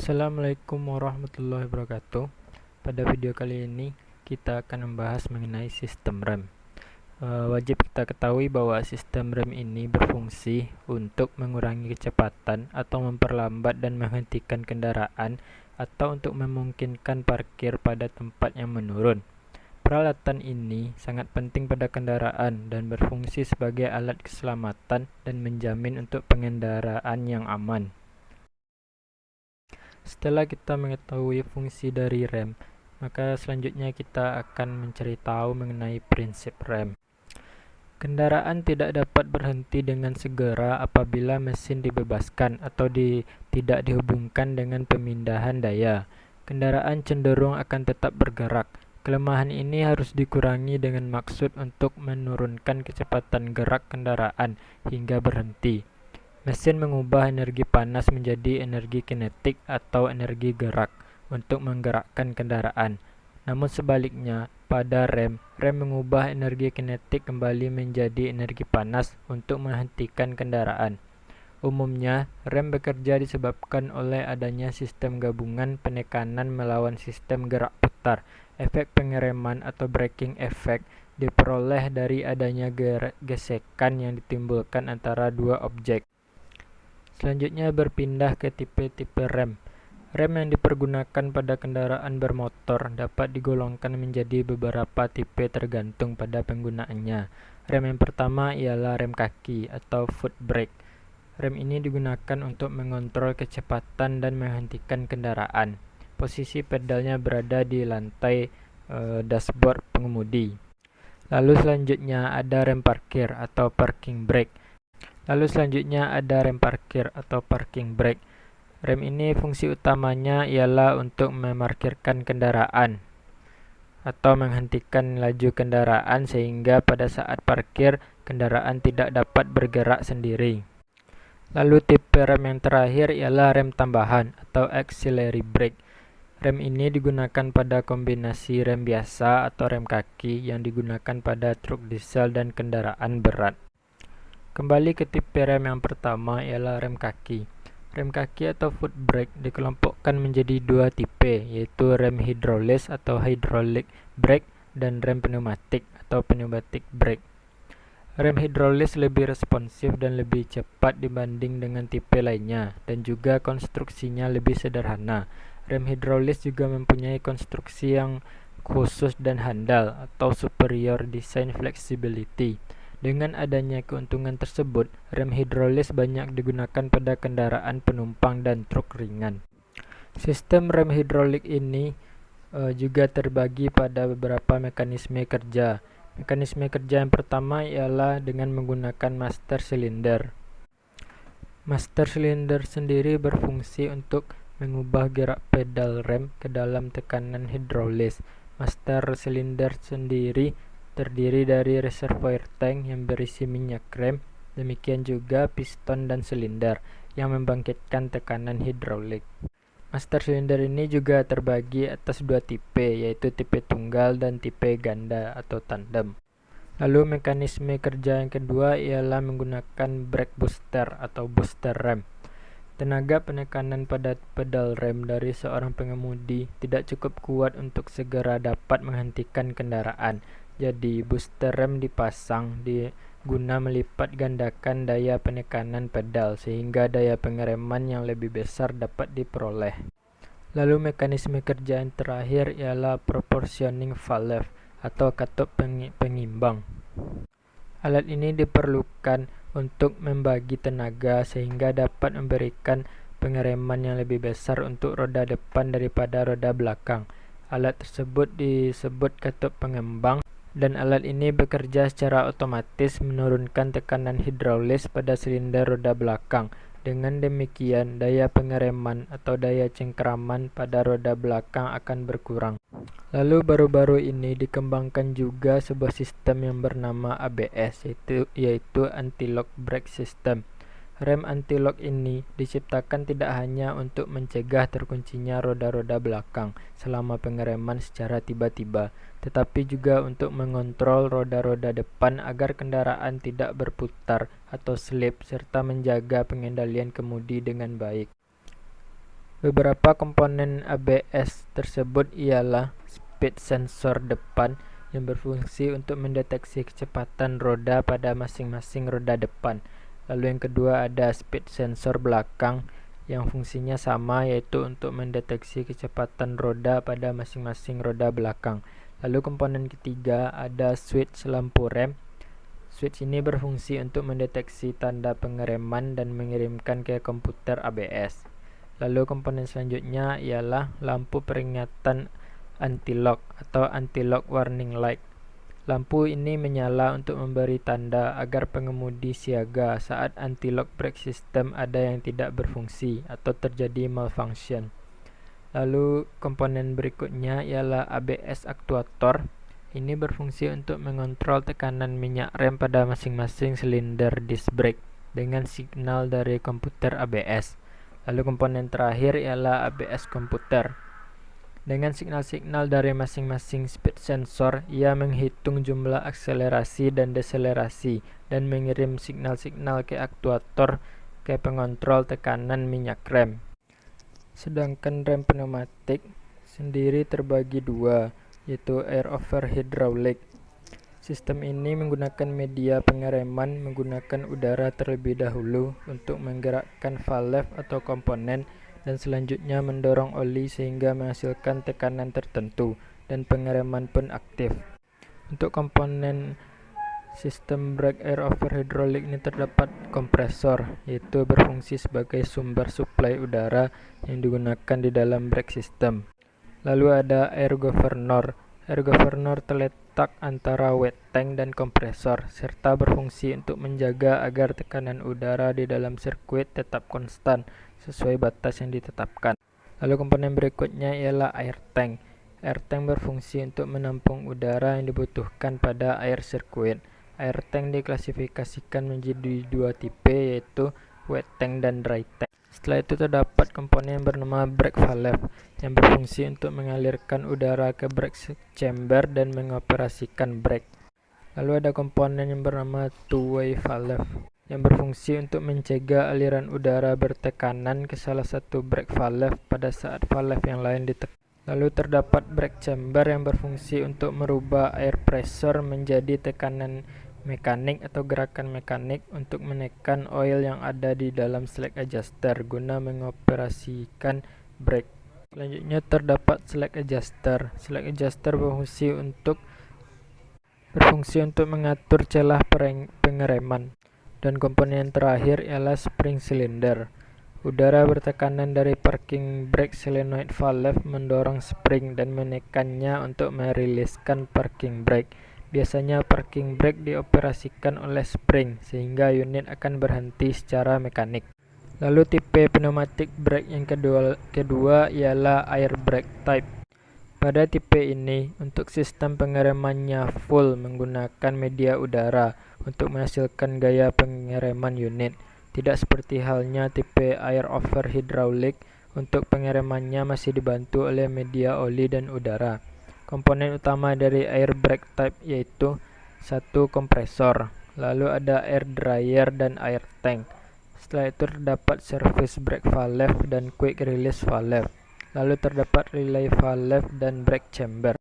Assalamualaikum warahmatullahi wabarakatuh. Pada video kali ini kita akan membahas mengenai sistem rem. Wajib kita ketahui bahwa sistem rem ini berfungsi untuk mengurangi kecepatan atau memperlambat dan menghentikan kendaraan atau untuk memungkinkan parkir pada tempat yang menurun. Peralatan ini sangat penting pada kendaraan dan berfungsi sebagai alat keselamatan dan menjamin untuk pengendaraan yang aman. Setelah kita mengetahui fungsi dari rem, maka selanjutnya kita akan mencari tahu mengenai prinsip rem. Kendaraan tidak dapat berhenti dengan segera apabila mesin dibebaskan atau tidak dihubungkan dengan pemindahan daya. Kendaraan cenderung akan tetap bergerak. Kelemahan ini harus dikurangi dengan maksud untuk menurunkan kecepatan gerak kendaraan hingga berhenti. Mesin mengubah energi panas menjadi energi kinetik atau energi gerak untuk menggerakkan kendaraan. Namun sebaliknya, pada rem mengubah energi kinetik kembali menjadi energi panas untuk menghentikan kendaraan. Umumnya, rem bekerja disebabkan oleh adanya sistem gabungan penekanan melawan sistem gerak putar. Efek pengereman atau braking effect diperoleh dari adanya gesekan yang ditimbulkan antara dua objek. Selanjutnya berpindah ke tipe-tipe rem. Rem yang dipergunakan pada kendaraan bermotor dapat digolongkan menjadi beberapa tipe tergantung pada penggunaannya. Rem yang pertama ialah rem kaki atau foot brake. Rem ini digunakan untuk mengontrol kecepatan dan menghentikan kendaraan. Posisi pedalnya berada di lantai dashboard pengemudi. Lalu selanjutnya ada rem parkir atau parking brake. Parking brake. Rem ini fungsi utamanya ialah untuk memarkirkan kendaraan atau menghentikan laju kendaraan sehingga pada saat parkir kendaraan tidak dapat bergerak sendiri. Lalu tipe rem yang terakhir ialah rem tambahan atau auxiliary brake. Rem ini digunakan pada kombinasi rem biasa atau rem kaki yang digunakan pada truk diesel dan kendaraan berat. Kembali ke tipe rem yang pertama ialah rem kaki. Rem kaki atau foot brake dikelompokkan menjadi dua tipe, yaitu rem hidrolis atau hydraulic brake dan rem pneumatik atau pneumatic brake. Rem hidrolis lebih responsif dan lebih cepat dibanding dengan tipe lainnya, dan juga konstruksinya lebih sederhana. Rem hidrolis juga mempunyai konstruksi yang khusus dan handal atau superior design flexibility. Dengan adanya keuntungan tersebut, rem hidrolis banyak digunakan pada kendaraan penumpang dan truk ringan. Sistem rem hidrolik ini juga terbagi pada beberapa mekanisme kerja. Mekanisme kerja yang pertama ialah dengan menggunakan master silinder. Master silinder sendiri berfungsi untuk mengubah gerak pedal rem ke dalam tekanan hidrolis. Master silinder sendiri terdiri dari reservoir tank yang berisi minyak rem, demikian juga piston dan silinder yang membangkitkan tekanan hidrolik. Master silinder ini juga terbagi atas dua tipe, yaitu tipe tunggal dan tipe ganda atau tandem. Lalu mekanisme kerja yang kedua ialah menggunakan brake booster atau booster rem. Tenaga penekanan pada pedal rem dari seorang pengemudi tidak cukup kuat untuk segera dapat menghentikan kendaraan. Jadi, booster rem dipasang guna melipat gandakan daya penekanan pedal sehingga daya pengereman yang lebih besar dapat diperoleh. Lalu mekanisme kerja yang terakhir ialah proportioning valve atau katup pengimbang. Alat ini diperlukan untuk membagi tenaga sehingga dapat memberikan pengereman yang lebih besar untuk roda depan daripada roda belakang. Alat tersebut disebut katup pengembang. Dan alat ini bekerja secara otomatis menurunkan tekanan hidrolis pada silinder roda belakang. Dengan demikian, daya pengereman atau daya cengkeraman pada roda belakang akan berkurang. Lalu baru-baru ini dikembangkan juga sebuah sistem yang bernama ABS, yaitu Anti-Lock Brake System. Rem anti-lock ini diciptakan tidak hanya untuk mencegah terkuncinya roda-roda belakang selama pengereman secara tiba-tiba, tetapi juga untuk mengontrol roda-roda depan agar kendaraan tidak berputar atau slip serta menjaga pengendalian kemudi dengan baik. Beberapa komponen ABS tersebut ialah speed sensor depan yang berfungsi untuk mendeteksi kecepatan roda pada masing-masing roda depan. Lalu yang kedua ada speed sensor belakang yang fungsinya sama, yaitu untuk mendeteksi kecepatan roda pada masing-masing roda belakang. Lalu komponen ketiga ada switch lampu rem. Switch ini berfungsi untuk mendeteksi tanda pengereman dan mengirimkan ke komputer ABS. Lalu komponen selanjutnya ialah lampu peringatan anti-lock atau anti-lock warning light. Lampu ini menyala untuk memberi tanda agar pengemudi siaga saat anti-lock brake system ada yang tidak berfungsi atau terjadi malfunction. Lalu komponen berikutnya ialah ABS actuator. Ini berfungsi untuk mengontrol tekanan minyak rem pada masing-masing silinder disc brake dengan signal dari komputer ABS. Lalu komponen terakhir ialah ABS komputer. Dengan signal-signal dari masing-masing speed sensor, ia menghitung jumlah akselerasi dan deselerasi dan mengirim signal-signal ke aktuator ke pengontrol tekanan minyak rem. Sedangkan rem pneumatik sendiri terbagi dua, yaitu air over hydraulic. Sistem ini menggunakan media pengereman menggunakan udara terlebih dahulu untuk menggerakkan valve atau komponen dan selanjutnya mendorong oli sehingga menghasilkan tekanan tertentu dan pengereman pun aktif. Untuk komponen sistem brake air over hydraulic ini terdapat kompresor, yaitu berfungsi sebagai sumber suplai udara yang digunakan di dalam brake system. Lalu ada air governor. Air governor terletak antara wet tank dan kompresor, serta berfungsi untuk menjaga agar tekanan udara di dalam sirkuit tetap konstan sesuai batas yang ditetapkan. Lalu komponen berikutnya ialah air tank. Air tank berfungsi untuk menampung udara yang dibutuhkan pada air sirkuit. Air tank diklasifikasikan menjadi dua tipe, yaitu wet tank dan dry tank. Setelah itu terdapat komponen yang bernama brake valve yang berfungsi untuk mengalirkan udara ke brake chamber dan mengoperasikan brake. Lalu ada komponen yang bernama two-way valve yang berfungsi untuk mencegah aliran udara bertekanan ke salah satu brake valve pada saat valve yang lain ditekan. Lalu terdapat brake chamber yang berfungsi untuk merubah air pressure menjadi tekanan mekanik atau gerakan mekanik untuk menekan oil yang ada di dalam slack adjuster guna mengoperasikan brake. Selanjutnya terdapat slack adjuster. Slack adjuster berfungsi untuk mengatur celah pengereman. Dan komponen yang terakhir ialah spring cylinder. Udara bertekanan dari parking brake solenoid valve mendorong spring dan menekannya untuk meriliskan parking brake. Biasanya parking brake dioperasikan oleh spring sehingga unit akan berhenti secara mekanik. Lalu tipe pneumatic brake yang kedua ialah air brake type. Pada tipe ini, untuk sistem pengeremannya full menggunakan media udara untuk menghasilkan gaya pengereman unit. Tidak seperti halnya tipe air over hydraulic, untuk pengeremannya masih dibantu oleh media oli dan udara. Komponen utama dari air brake type yaitu satu kompresor, lalu ada air dryer dan air tank. Setelah itu terdapat service brake valve dan quick release valve. Lalu terdapat relay valve dan brake chamber.